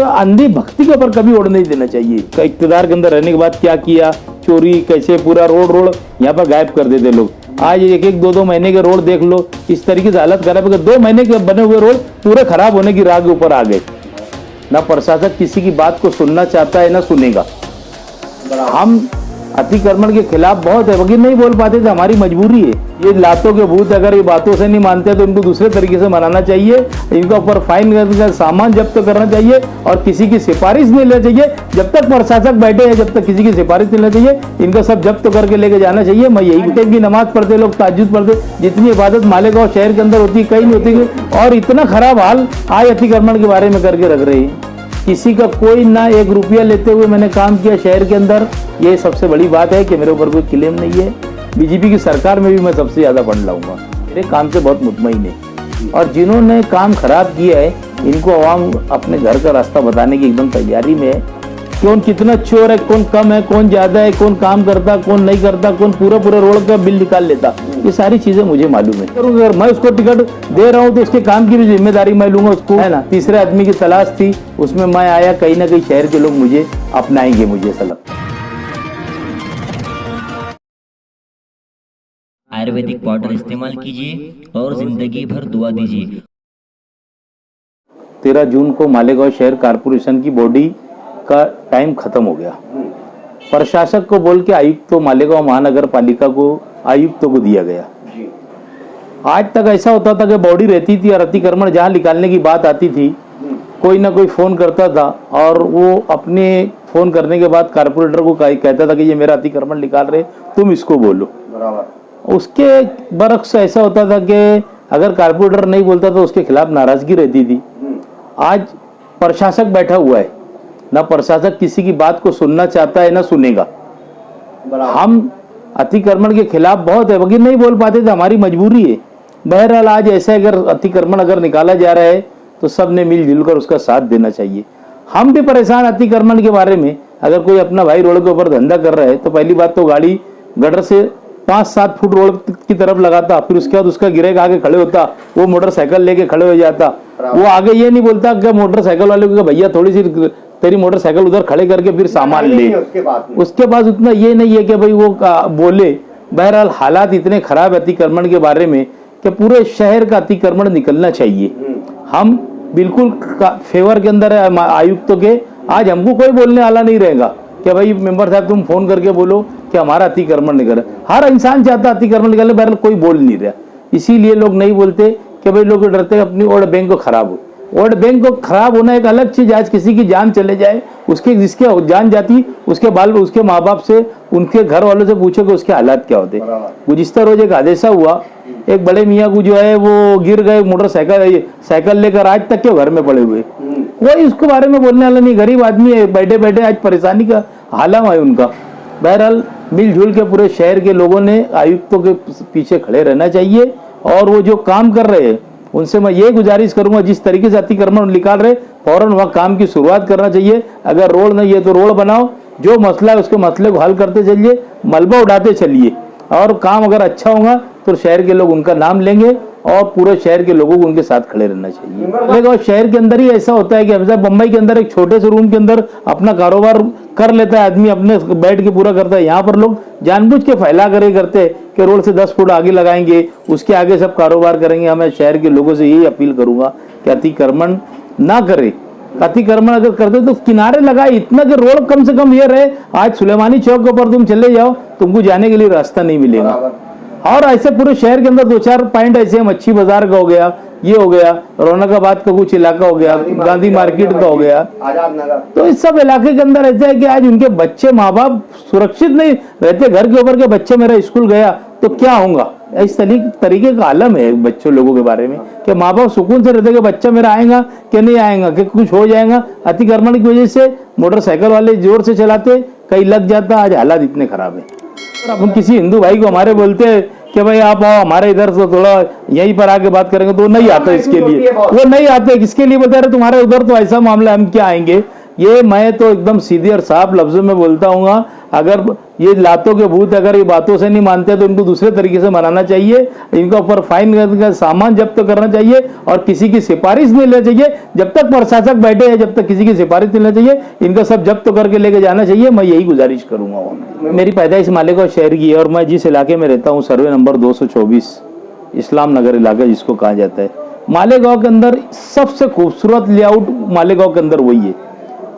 तो अंधी भक्ति के ऊपर कभी ओढ़ नहीं देना चाहिए। इक़्तिदार के अंदर रहने के बाद क्या किया, चोरी कैसे, पूरा रोड यहाँ पर गायब कर देते लोग। आज एक एक दो महीने के रोड देख लो, इस तरीके से हालत खराब है कि 2 महीने के बने हुए रोड पूरे खराब होने की राह के ऊपर आ गए। ना प्रशासक किसी की बात को सुनना चाहता है ना सुनेगा। हम अतिक्रमण के खिलाफ बहुत है, वकील नहीं बोल पाते थे, हमारी मजबूरी है। ये लातों के भूत अगर ये बातों से नहीं मानते तो इनको दूसरे तरीके से मनाना चाहिए। इनका ऊपर फाइन का सामान जब्त करना चाहिए और किसी की सिफारिश नहीं लेना चाहिए। जब तक प्रशासक बैठे हैं, जब तक किसी की सिफारिश नहीं लेना चाहिए, इनका सब जब्त करके लेके जाना चाहिए। मैं यही टाइम की नमाज पढ़ते लोग, ताज्जुद पढ़ते, जितनी इबादत मालेगांव शहर के अंदर होती है कहीं नहीं होती। और इतना खराब हाल आज अतिक्रमण के बारे में करके रख रहे हैं। किसी का कोई ना 1 रुपया लेते हुए मैंने काम किया शहर के अंदर। ये सबसे बड़ी बात है कि मेरे ऊपर कोई क्लेम नहीं है। बीजेपी की सरकार में भी मैं सबसे ज्यादा फंड लाऊंगा। मेरे काम से बहुत मुतमईन है और जिन्होंने काम खराब किया है इनको आवाम अपने घर का रास्ता बताने की एकदम तैयारी में है। कौन कितना चोर है, कौन कम है, कौन ज्यादा है, कौन काम करता, कौन नहीं करता, कौन पूरा रोड का बिल निकाल लेता, ये सारी चीजें मुझे मालूम है। अगर मैं उसको टिकट दे रहा हूँ तो उसके काम की भी जिम्मेदारी मैं लूंगा उसको, है ना। तीसरे आदमी की तलाश थी, उसमें मैं आया, कहीं ना कहीं शहर के लोग मुझे अपनाएंगे, मुझे ऐसा लगता है। आयुर्वेदिक पाउडर इस्तेमाल कीजिए और जिंदगी भर दुआ दीजिए। 13 जून को मालेगांव शहर कारपोरेशन की बॉडी का टाइम खत्म हो गया। प्रशासक को बोल के आयुक्त तो मालेगांव महानगर पालिका को आयुक्तों को दिया गया। आज तक ऐसा होता था कि बॉडी रहती थी और अतिक्रमण जहां निकालने की बात आती थी कोई ना कोई फोन करता था और वो अपने फोन करने के बाद कारपोरेटर को कहता था कि ये मेरा अतिक्रमण निकाल रहे, तुम इसको बोलो। उसके बरक्स ऐसा होता था कि अगर कारपोरेटर नहीं बोलता तो उसके खिलाफ नाराजगी रहती थी। आज प्रशासक बैठा हुआ है, ना प्रशासक किसी की बात को सुनना चाहता है ना सुनेगा। हम अतिक्रमण के खिलाफ बहुत है, वकील नहीं बोल पाते थे, हमारी मजबूरी है। बहरहाल आज ऐसा अगर अतिक्रमण अगर निकाला जा रहा है तो सब ने मिलजुल कर उसका साथ देना चाहिए। हम भी परेशान अतिक्रमण के बारे में। अगर कोई अपना भाई रोड के ऊपर धंधा कर रहा है तो पहली बात तो गाड़ी गटर से 5-7 फुट रोड की तरफ लगाता, फिर उसके बाद उसका गिरेग आगे खड़े होता, वो मोटरसाइकिल लेके खड़े हो जाता। वो आगे ये नहीं बोलता कि मोटरसाइकिल वाले को भैया थोड़ी सी तेरी मोटरसाइकिल उधर खड़े करके फिर सामान ले। उसके पास उतना ये नहीं है कि भाई वो बोले। बहरहाल हालात इतने खराब अतिक्रमण के बारे में कि पूरे शहर का अतिक्रमण निकलना चाहिए। हम बिल्कुल फेवर के अंदर है आयुक्तों के। आज हमको कोई बोलने वाला नहीं रहेगा कि भाई मेंबर साहब तुम फोन करके बोलो कि हमारा अतिक्रमण निकल। हर इंसान चाहता अतिक्रमण निकले, बहरहाल कोई बोल नहीं रहा। इसीलिए लोग नहीं बोलते कि भाई लोग डरते अपनी वोट बैंक को खराब हो। वोट बैंक को खराब होना एक अलग चीज। आज किसी की जान चले जाए, उसके जिसके जान जाती उसके बाल उसके माँ बाप से उनके घर वालों से पूछो कि उसके हालात क्या होते। गुज़िश्ता रोज एक हादसा हुआ, एक बड़े मियाँ को जो है वो गिर गए साइकिल लेकर, आज तक के घर में पड़े हुए। कोई उसके बारे में बोलने वाला नहीं। गरीब आदमी है, बैठे बैठे आज परेशानी का हालत है उनका। बहरहाल मिलजुल के पूरे शहर के लोगों ने आयुक्तों के पीछे खड़े रहना चाहिए और वो जो काम कर रहे हैं उनसे मैं ये गुजारिश करूंगा, जिस तरीके से अतिक्रमण निकाल रहे फौरन वह काम की शुरुआत करना चाहिए। अगर रोड नहीं है तो रोड बनाओ, जो मसला है उसके मसले को हल करते चलिए, मलबा उठाते चलिए और काम अगर अच्छा होगा तो शहर के लोग उनका नाम लेंगे और पूरे शहर के लोगों को उनके साथ खड़े रहना चाहिए। लेकिन शहर के अंदर ही ऐसा होता है कि हमेशा बम्बई के अंदर एक छोटे से रूम के अंदर अपना कारोबार कर लेता है आदमी, अपने बैठ के पूरा करता है। यहाँ पर लोग जानबूझ के फैला कर करते हैं कि रोड से 10 फुट आगे लगाएंगे, उसके आगे सब कारोबार करेंगे। मैं शहर के लोगों से यही अपील करूंगा कि अतिक्रमण ना करे। अतिक्रमण अगर करते तो किनारे लगाए, इतना कि रोड कम से कम ये रहे। आज सुलेमानी चौक के ऊपर तुम चले जाओ, तुमको जाने के लिए रास्ता नहीं मिलेगा। और ऐसे पूरे शहर के अंदर 2-4 पॉइंट ऐसे हैं, मच्छी बाजार का हो गया, ये हो गया, रौनकाबाद का कुछ इलाका हो गया, गांधी मार्केट का हो गया, आजाद नगर। तो इस सब इलाके के अंदर ऐसा है कि आज उनके बच्चे माँ बाप सुरक्षित नहीं रहते। घर के ऊपर के बच्चे मेरा स्कूल गया तो क्या होगा, इस तरीके का आलम है बच्चों लोगों के बारे में कि माँ बाप सुकून से रहते कि बच्चा मेरा आएगा कि नहीं आएगा, कि कुछ हो जाएगा। अतिक्रमण की वजह से मोटरसाइकिल वाले जोर से चलाते, कहीं लग जाता। आज हालात इतने खराब है। हम किसी हिंदू भाई को हमारे बोलते हैं कि भाई आप आओ हमारे इधर से थोड़ा यहीं पर आके बात करेंगे, तो नहीं आता। इसके लिए वो नहीं आते। किसके लिए बता रहे, तुम्हारे उधर तो ऐसा मामला, हम क्या आएंगे। ये मैं तो एकदम सीधे और साफ लफ्जों में बोलता हूँ, अगर ये लातों के भूत अगर ये बातों से नहीं मानते तो इनको दूसरे तरीके से मनाना चाहिए, इनका ऊपर फाइन का सामान जब्त करना चाहिए और किसी की सिफारिश नहीं लेना चाहिए। जब तक प्रशासक बैठे हैं, जब तक किसी की सिफारिश नहीं लेना चाहिए, इनका सब जब्त करके लेके जाना चाहिए। मैं यही गुजारिश करूंगा। मेरी पैदाइश मालेगांव शहर की है और मैं जिस इलाके में रहता हूँ, सर्वे नंबर 224 इस्लाम नगर इलाका जिसको कहा जाता है, मालेगांव के अंदर सबसे खूबसूरत लेआउट मालेगांव के अंदर वही है।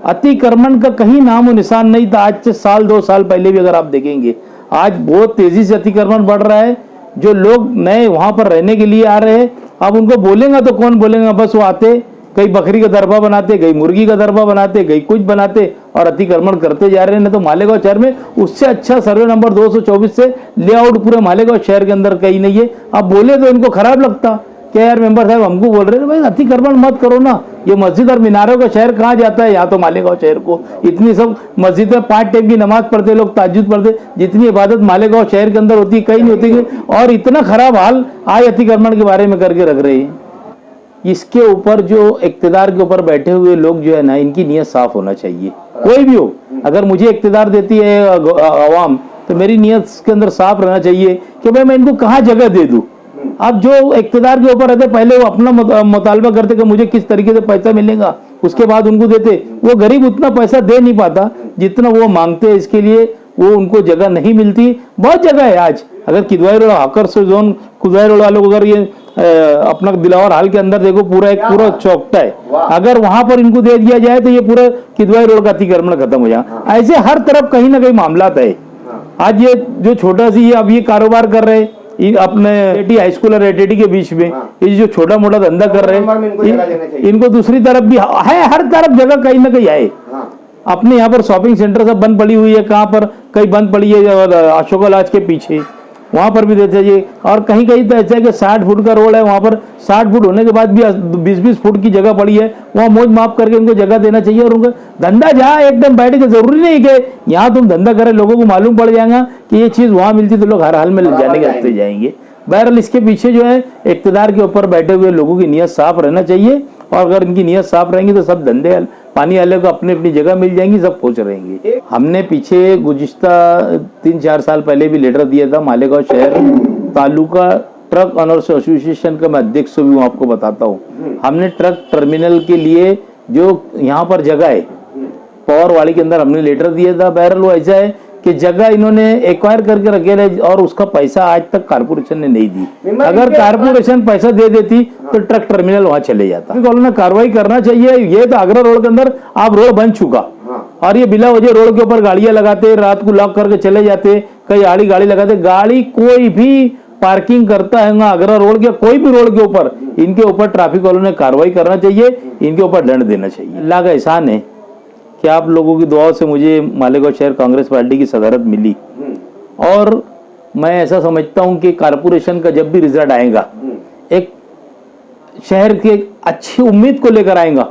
अतिक्रमण का कहीं नामो निशान नहीं था। आज से साल 2 साल पहले भी अगर आप देखेंगे, आज बहुत तेजी से अतिक्रमण बढ़ रहा है। जो लोग नए वहां पर रहने के लिए आ रहे हैं, अब उनको बोलेंगे तो कौन बोलेगा, बस वो आते, कई बकरी का दरबा बनाते, कई मुर्गी का दरबा बनाते, कई कुछ बनाते और अतिक्रमण करते जा रहे हैं। नहीं तो मालेगांव शहर में उससे अच्छा सर्वे नंबर 224 से लेआउट पूरे मालेगांव शहर के अंदर कहीं नहीं है। अब बोले तो इनको खराब लगता क्या यार मेंबर साहब हमको बोल रहे हैं, भाई अतिक्रमण मत करो ना। ये मस्जिद और मीनारों का शहर कहाँ जाता है? यहाँ तो मालेगांव शहर को इतनी सब मस्जिद में 5 टाइम की नमाज पढ़ते लोग, ताज्जुद पढ़ते, जितनी इबादत मालेगांव शहर के अंदर होती है कहीं नहीं होती। और इतना खराब हाल आज अतिक्रमण के बारे में करके रख रहे हैं। इसके ऊपर जो इक्तिदार के ऊपर बैठे हुए लोग जो है ना, इनकी नीयत साफ होना चाहिए। कोई भी हो, अगर मुझे इक्तिदार देती है अवाम, तो मेरी नीयत के अंदर साफ रहना चाहिए कि भाई मैं इनको कहाँ जगह दे दूं। अब जो इक्तिदार के ऊपर रहते, पहले वो अपना मुतालबा करते कि मुझे किस तरीके से पैसा मिलेगा, उसके बाद उनको देते। वो गरीब उतना पैसा दे नहीं पाता जितना वो मांगते हैं, इसके लिए वो उनको जगह नहीं मिलती। बहुत जगह है आज, अगर किदवाई रोड हाकर जोन कुदवाई रोड वालों को अगर ये अपना दिलावर हाल के अंदर देखो, पूरा एक पूरा चौकटा है, अगर वहां पर इनको दे दिया जाए तो ये पूरा किदवाई रोड का अतिक्रमण खत्म हो जाए। ऐसे हर तरफ कहीं ना कहीं मामला है। आज ये जो छोटा सी अब ये कारोबार कर रहे हैं अपने एटी हाई स्कूल और एटी के बीच में, ये जो छोटा मोटा धंधा कर रहे हैं, इनको दूसरी तरफ भी है, हर तरफ जगह कहीं ना कहीं है। अपने यहाँ पर शॉपिंग सेंटर सब बंद पड़ी हुई है, कहाँ पर कहीं बंद पड़ी है, अशोक लाज के पीछे वहां पर भी देते जी। और कहीं कहीं तो ऐसा है कि 60 फुट का रोड है, वहां पर 60 फुट होने के बाद भी 20-20 फुट की जगह पड़ी है, वहां मौज माफ करके उनको जगह देना चाहिए। और उनका धंधा जहाँ एकदम बैठे के जरूरी नहीं कि यहाँ तुम धंधा करें, लोगों को मालूम पड़ जाएगा कि ये चीज वहां मिलती तो लोग हर हाल में जाने के रास्ते जाएंगे। बहरहाल इसके पीछे जो है इक्तिदार के ऊपर बैठे हुए लोगों की नीयत साफ रहना चाहिए, और अगर इनकी नीयत साफ रहेंगी तो सब धंधे पानी वाले को अपनी अपनी जगह मिल जाएंगी, सब खुश रहेंगे। हमने पीछे गुज़िश्ता 3-4 साल पहले भी लेटर दिया था मालेगांव शहर तालुका ट्रक ऑनर्स एसोसिएशन का, मैं अध्यक्ष भी हूँ, आपको बताता हूँ। हमने ट्रक टर्मिनल के लिए जो यहाँ पर जगह है पवारवाड़ी के अंदर हमने लेटर दिया था। बहरहाल वो ऐसा है कि जगह इन्होंने एक्वायर करके रखे रहे और उसका पैसा आज तक कारपोरेशन ने नहीं दी। अगर कारपोरेशन पैसा दे देती तो ट्रक टर्मिनल वहां चले जाता। उन्होंने कार्रवाई करना चाहिए। ये तो आगरा रोड के अंदर आप रोड बन चुका और ये बिला वजह रोड के ऊपर गाड़ियां लगाते, रात को लॉक करके चले जाते, कई आड़ी गाड़ी लगाते। गाड़ी कोई भी पार्किंग करता है आगरा रोड के कोई भी रोड के ऊपर, इनके ऊपर ट्रैफिक वालों ने कार्रवाई करना चाहिए, इनके ऊपर दंड देना चाहिए। अल्लाह का एहसान है कि आप लोगों की दुआओं से मुझे मालेगांव शहर कांग्रेस पार्टी की सदारत मिली, और मैं ऐसा समझता हूं कि कारपोरेशन का जब भी रिजल्ट आएगा एक शहर के अच्छी उम्मीद को लेकर आएगा।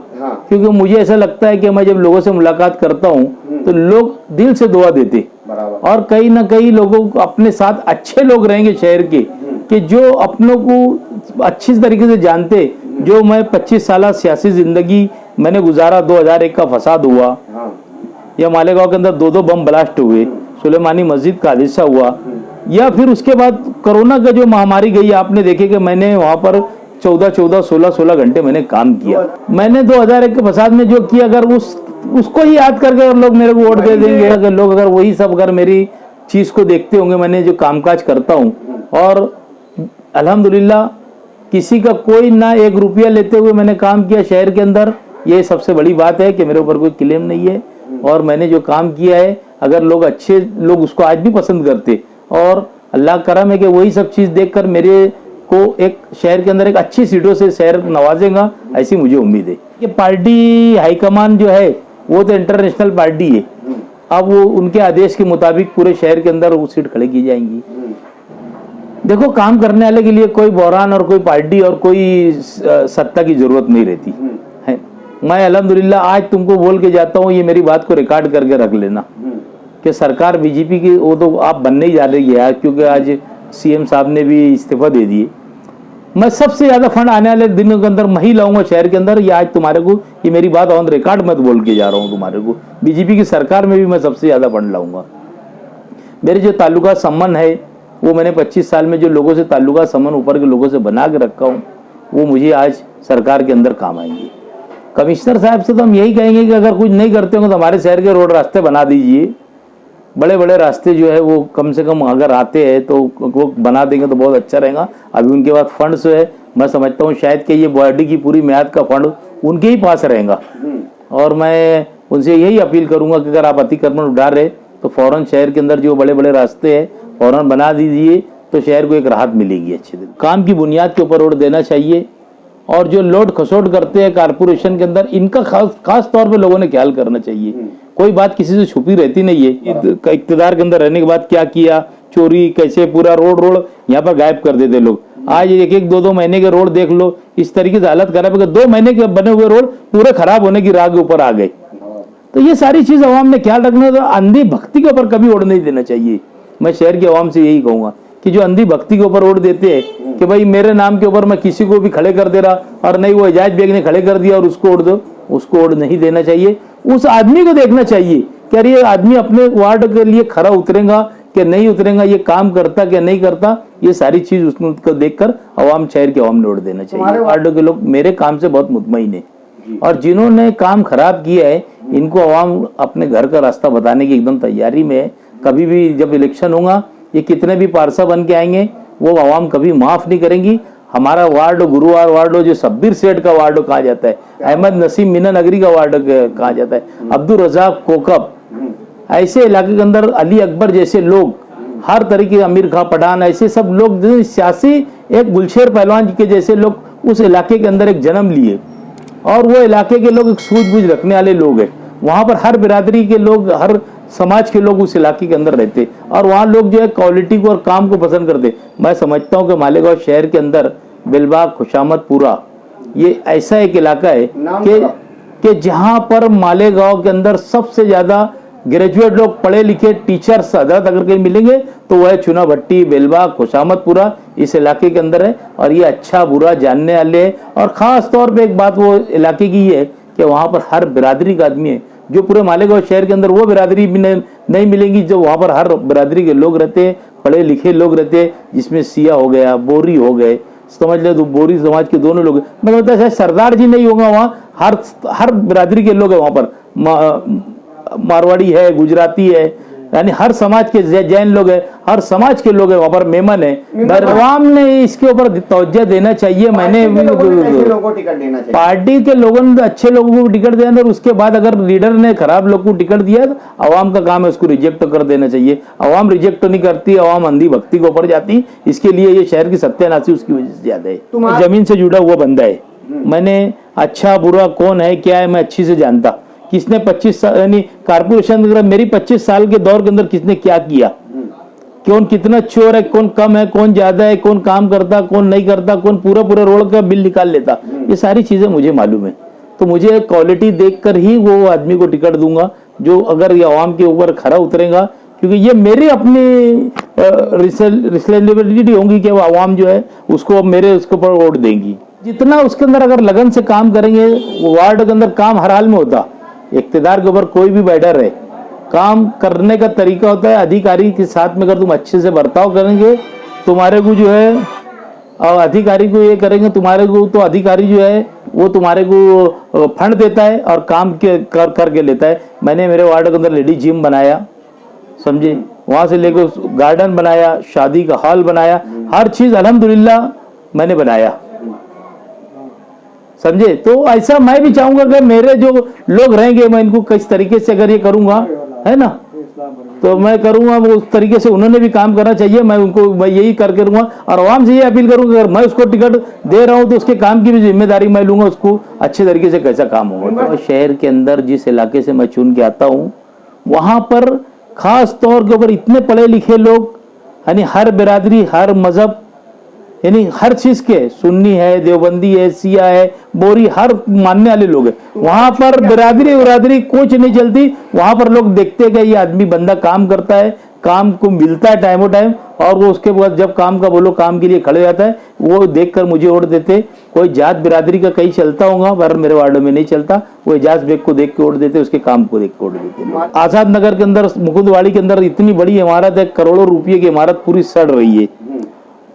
क्योंकि मुझे ऐसा लगता है कि मैं जब लोगों से मुलाकात करता हूं तो लोग दिल से दुआ देते, और कहीं ना कहीं लोगों को अपने साथ अच्छे लोग रहेंगे शहर के, कि जो अपनों को अच्छी तरीके से जानते। जो मैं 25 साल सियासी जिंदगी मैंने गुजारा, 2001 का फसाद हुआ, या मालेगांव के अंदर 2 बम ब्लास्ट हुए, सुलेमानी मस्जिद का हादसा हुआ, या फिर उसके बाद कोरोना का जो महामारी गई, आपने देखे कि मैंने वहां पर 14-14, 16-16 घंटे मैंने काम किया। मैंने 2001 के फसाद में जो किया, अगर उसको ही याद करके अगर लोग मेरे को वोट दे देंगे, अगर लोग अगर वही सब अगर मेरी चीज को देखते होंगे, मैंने जो कामकाज करता हूँ, और अल्हम्दुलिल्लाह किसी का कोई ना 1 रुपया लेते हुए मैंने काम किया शहर के अंदर। ये सबसे बड़ी बात है कि मेरे ऊपर कोई क्लेम नहीं है, और मैंने जो काम किया है, अगर लोग अच्छे लोग उसको आज भी पसंद करते, और अल्लाह करम है कि वही सब चीज देखकर मेरे को एक शहर के अंदर एक अच्छी सीटों से शहर नवाजेगा, ऐसी मुझे उम्मीद है। कि पार्टी हाईकमान जो है वो तो इंटरनेशनल पार्टी है, अब वो उनके आदेश के मुताबिक पूरे शहर के अंदर वो सीट खड़ी की जाएंगी। देखो, काम करने वाले के लिए कोई बहरान और कोई पार्टी और कोई सत्ता की जरूरत नहीं रहती है। मैं अल्हम्दुलिल्लाह आज तुमको बोल के जाता हूँ, ये मेरी बात को रिकॉर्ड करके रख लेना कि सरकार बीजेपी की वो तो आप बनने ही जा रही है, क्योंकि आज सीएम साहब ने भी इस्तीफा दे दिए। मैं सबसे ज्यादा फंड आने वाले दिनों के अंदर मैं ही लाऊंगा शहर के अंदर। ये आज तुम्हारे को, ये मेरी बात ऑन रिकॉर्ड मत बोल के जा रहा हूँ तुम्हारे को, बीजेपी की सरकार में भी मैं सबसे ज्यादा फंड लाऊंगा। मेरे जो ताल्लुका संबंध है वो मैंने 25 साल में जो लोगों से ताल्लुका संबंध ऊपर के लोगों से बना के रखा हूँ वो मुझे आज सरकार के अंदर काम आएंगे। कमिश्नर साहब से तो हम यही कहेंगे कि अगर कुछ नहीं करते होंगे तो हमारे शहर के रोड रास्ते बना दीजिए। बड़े बड़े रास्ते जो है वो कम से कम अगर आते हैं तो वो बना देंगे तो बहुत अच्छा रहेगा। अभी उनके पास फंड्स है, मैं समझता हूँ शायद कि ये बॉडी की पूरी म्याद का फंड उनके ही पास रहेगा। और मैं उनसे यही अपील करूंगा कि अगर आप अतिक्रमण उठा रहे तो फौरन शहर के अंदर जो बड़े बड़े रास्ते हैं फौरन बना दीजिए तो शहर को एक राहत मिलेगी अच्छी तरह। काम की बुनियाद के ऊपर रोड देना चाहिए और जो लोड खसोट करते हैं कारपोरेशन के अंदर इनका खास तौर पे लोगों ने ख्याल करना चाहिए। कोई बात किसी से छुपी रहती नहीं है। इक़्तिदार के अंदर रहने के बाद क्या किया, चोरी कैसे, पूरा रोड यहाँ पर गायब कर देते लोग। आज एक एक दो महीने के रोड देख लो, इस तरीके से हालत खराब है। 2 महीने के बने हुए रोड पूरे खराब होने की राह के ऊपर आ गए। तो ये सारी चीज अवाम ने ख्याल रखना, तो अंधी भक्ति के ऊपर कभी वोट नहीं देना चाहिए। मैं शहर के अवाम से यही कहूंगा कि जो अंधी भक्ति के ऊपर वोट देते हैं कि भाई मेरे नाम के ऊपर मैं किसी को भी खड़े कर दे रहा और नहीं वो एजाज बेग ने खड़े कर दिया और उसको वोट दो, उसको वोट नहीं देना चाहिए। उस आदमी को देखना चाहिए कि अरे ये आदमी अपने वार्ड के लिए खरा उतरेगा कि नहीं उतरेगा, ये काम करता कि नहीं करता, ये सारी चीज उसको देखकर अवाम शहर के अवाम ने वोट देना चाहिए। वार्ड के लोग मेरे काम से बहुत मुतमईन है और जिन्होंने काम खराब किया है इनको अवाम अपने घर का रास्ता बताने की एकदम तैयारी में है। कभी भी जब इलेक्शन होगा ये कितने भी पारसा बन के आएंगे वो अवाम कभी माफ नहीं करेंगी। हमारा वार्ड गुरुवार वार्ड जो शब्बीर सेठ का वार्ड कहा जाता है, अहमद नसीम मीना नगरी का वार्ड कहा जाता है, अब्दुल रजाक कोकब, ऐसे इलाके के अंदर अली अकबर जैसे लोग, हर तरीके अमीर खां पठान, ऐसे सब लोग सियासी एक गुलशेर पहलवान के जैसे लोग उस इलाके के अंदर एक जन्म लिए और वो इलाके के लोग एक सूझबूझ रखने वाले लोग हैं। वहां पर हर बिरादरी के लोग, हर समाज के लोग उस इलाके के अंदर रहते और वहाँ लोग जो है क्वालिटी को और काम को पसंद करते। मैं समझता हूँ कि मालेगांव शहर के अंदर बेलबाग, खुशामदपुरा ये ऐसा एक इलाका है कि जहाँ पर मालेगांव के अंदर सबसे ज्यादा ग्रेजुएट लोग, पढ़े लिखे टीचर्स हजरत अगर कहीं मिलेंगे तो वह चुनाभट्टी, बेलबाग, खुशामदपुरा इस इलाके के अंदर है और ये अच्छा बुरा जानने वाले हैं। और खास तौर पे एक बात वो इलाके की है कि वहाँ पर हर बिरादरी का आदमी है। जो पूरे मालेगांव शहर के अंदर वो बिरादरी भी नहीं मिलेंगी जो वहाँ पर हर बिरादरी के लोग रहते हैं, पढ़े लिखे लोग रहते हैं, जिसमें सिया हो गया, बोरी हो गए, समझ ले तो बोरी समाज के दोनों लोग। मैं कहता शायद सरदार जी नहीं होगा वहाँ, हर बिरादरी के लोग है वहाँ पर। मारवाड़ी है, गुजराती है, यानी हर समाज के, जैन लोग है, हर समाज के लोग है वहाँ पर, मेमन है। अवाम ने इसके ऊपर तवज्जो देना चाहिए। मैंने पार्टी के लोगों ने अच्छे लोगों को टिकट देना और उसके बाद अगर लीडर ने खराब लोग को टिकट दिया तो अवाम का काम है उसको रिजेक्ट कर देना चाहिए। अवाम रिजेक्ट नहीं करती, अवाम अंधी भक्ति के ऊपर जाती। इसके लिए ये शहर की सत्यानाशी उसकी वजह से ज्यादा है। जमीन से जुड़ा हुआ बंदा है, मैंने अच्छा बुरा कौन है क्या है मैं अच्छी से जानता। किसने 25 साल यानी कारपोरेशन मेरी 25 साल के दौर के अंदर किसने क्या किया, कौन कितना चोर है, कौन कम है, कौन ज्यादा है, कौन काम करता, कौन नहीं करता, कौन पूरा रोड का बिल निकाल लेता, ये सारी चीजें मुझे मालूम है। तो मुझे क्वालिटी देखकर ही वो आदमी को टिकट दूंगा जो अगर ये अवाम के ऊपर खरा उतरेगा, क्योंकि ये मेरी अपनी रिस्पॉन्सिबिलिटी होंगी कि वो अवाम जो है उसको मेरे उसके ऊपर वोट देंगी। जितना उसके अंदर अगर लगन से काम करेंगे, वार्ड के अंदर काम हर हाल में होता। इक़्तिदार के ऊपर कोई भी बैठा रहे, काम करने का तरीका होता है अधिकारी के साथ में। अगर तुम अच्छे से बर्ताव करेंगे तुम्हारे को जो है, और अधिकारी को ये करेंगे तुम्हारे को, तो अधिकारी जो है वो तुम्हारे को फंड देता है और काम करके लेता है। मैंने मेरे वार्ड के अंदर लेडी जिम बनाया, समझे, वहां से लेकर गार्डन बनाया, शादी का हॉल बनाया, हर चीज अल्हम्दुलिल्लाह मैंने बनाया, समझे। तो ऐसा मैं भी चाहूंगा कि मेरे जो लोग रहेंगे मैं इनको किस तरीके से अगर ये करूंगा, है ना, तो मैं करूंगा वो उस तरीके से उन्होंने भी काम करना चाहिए। मैं यही करके रहूंगा और आवाम से ये अपील करूंगा अगर मैं उसको टिकट दे रहा हूं तो उसके काम की भी जिम्मेदारी मैं लूंगा, उसको अच्छे तरीके से कैसा काम होगा। तो शहर के अंदर जिस इलाके से मैं चुन के आता हूँ वहां पर खास तौर के ऊपर इतने पढ़े लिखे लोग, यानी हर बिरादरी, हर मजहब, यानी हर चीज के, सुन्नी है, देवबंदी है, सिया है, बोरी, हर मानने वाले लोग हैं वहां पर। बिरादरी कुछ नहीं चलती वहां पर। लोग देखते हैं कि ये आदमी बंदा काम करता है, काम को मिलता है टाइमो टाइम, और वो उसके बाद जब काम का बोलो काम के लिए खड़े हो जाता है, वो देखकर मुझे वोट देते। कोई जात बिरादरी का कहीं चलता होगा पर मेरे वार्ड में नहीं चलता, वो एजाज बेग को देख के वोट देते, उसके काम को देख के वोट देते। आजाद नगर के अंदर मुकुंदवाड़ी के अंदर इतनी बड़ी इमारत है, करोड़ों रुपये की इमारत पूरी सड़ रही है,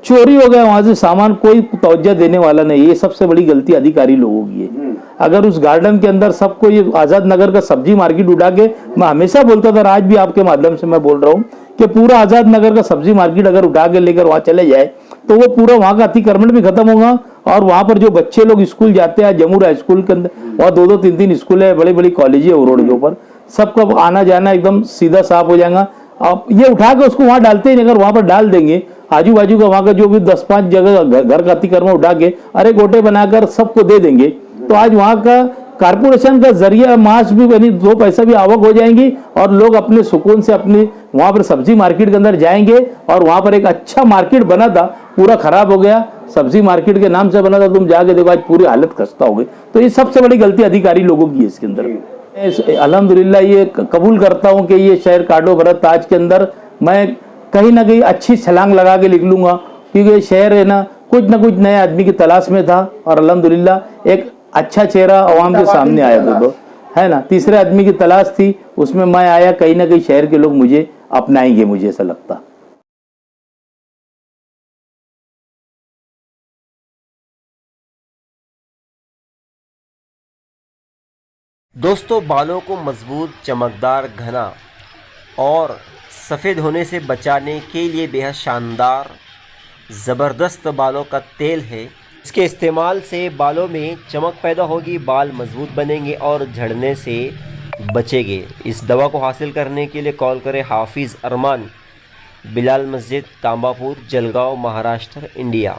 चोरी हो गया वहां से सामान, कोई तवज्जो देने वाला नहीं। ये सबसे बड़ी गलती अधिकारी लोगों की है। अगर उस गार्डन के अंदर सबको ये आजाद नगर का सब्जी मार्केट उठा के, मैं हमेशा बोलता था, आज भी आपके माध्यम से मैं बोल रहा हूँ कि पूरा आजाद नगर का सब्जी मार्केट अगर उठा के लेकर वहां चले जाए तो वो पूरा वहां का अतिक्रमण भी खत्म होगा, और वहां पर जो बच्चे लोग स्कूल जाते हैं, जमुर हाई स्कूल के अंदर वहाँ 2-2, 3-3 स्कूल है, बड़ी बड़ी कॉलेज है रोड के ऊपर, सबका आना जाना एकदम सीधा साफ हो जाएगा। आप ये उठा के उसको वहां डालते ही नहीं, अगर वहां पर डाल देंगे आजू बाजू का वहां का जो भी 10-5 जगह घर का अतिक्रमण उठा के अरे गोटे बनाकर सबको दे देंगे, तो आज वहां का कारपोरेशन का जरिया मास भी बनी, 2 पैसा भी आवक हो जाएंगी, और लोग अपने सुकून से अपनी वहां पर सब्जी मार्केट के अंदर जाएंगे। और वहां पर एक अच्छा मार्केट बना था, पूरा खराब हो गया, सब्जी मार्केट के नाम से बना था, तुम जाके देखो आज पूरी हालत खस्ता हो गई। तो ये सबसे बड़ी गलती अधिकारी लोगों की है इसके अंदर। अल्हम्दुलिल्लाह ये कबूल करता हूं कि ये शहर काडो भरत ताज के अंदर मैं कहीं ना कहीं अच्छी छलांग लगा के लिख लूंगा, क्योंकि ये शहर है ना कुछ नए आदमी की तलाश में था, और अल्हम्दुलिल्लाह एक अच्छा चेहरा आवाम के सामने आया था, तो है ना, तीसरे आदमी की तलाश थी, उसमें मैं आया, कहीं ना कहीं शहर के लोग मुझे अपनाएंगे, मुझे ऐसा लगता। दोस्तों, बालों को मजबूत, चमकदार, घना और सफ़ेद होने से बचाने के लिए बेहद शानदार ज़बरदस्त बालों का तेल है। इसके इस्तेमाल से बालों में चमक पैदा होगी, बाल मजबूत बनेंगे और झड़ने से बचेंगे। इस दवा को हासिल करने के लिए कॉल करें हाफिज़ अरमान, बिलाल मस्जिद, तांबापुर, जलगांव, महाराष्ट्र, इंडिया।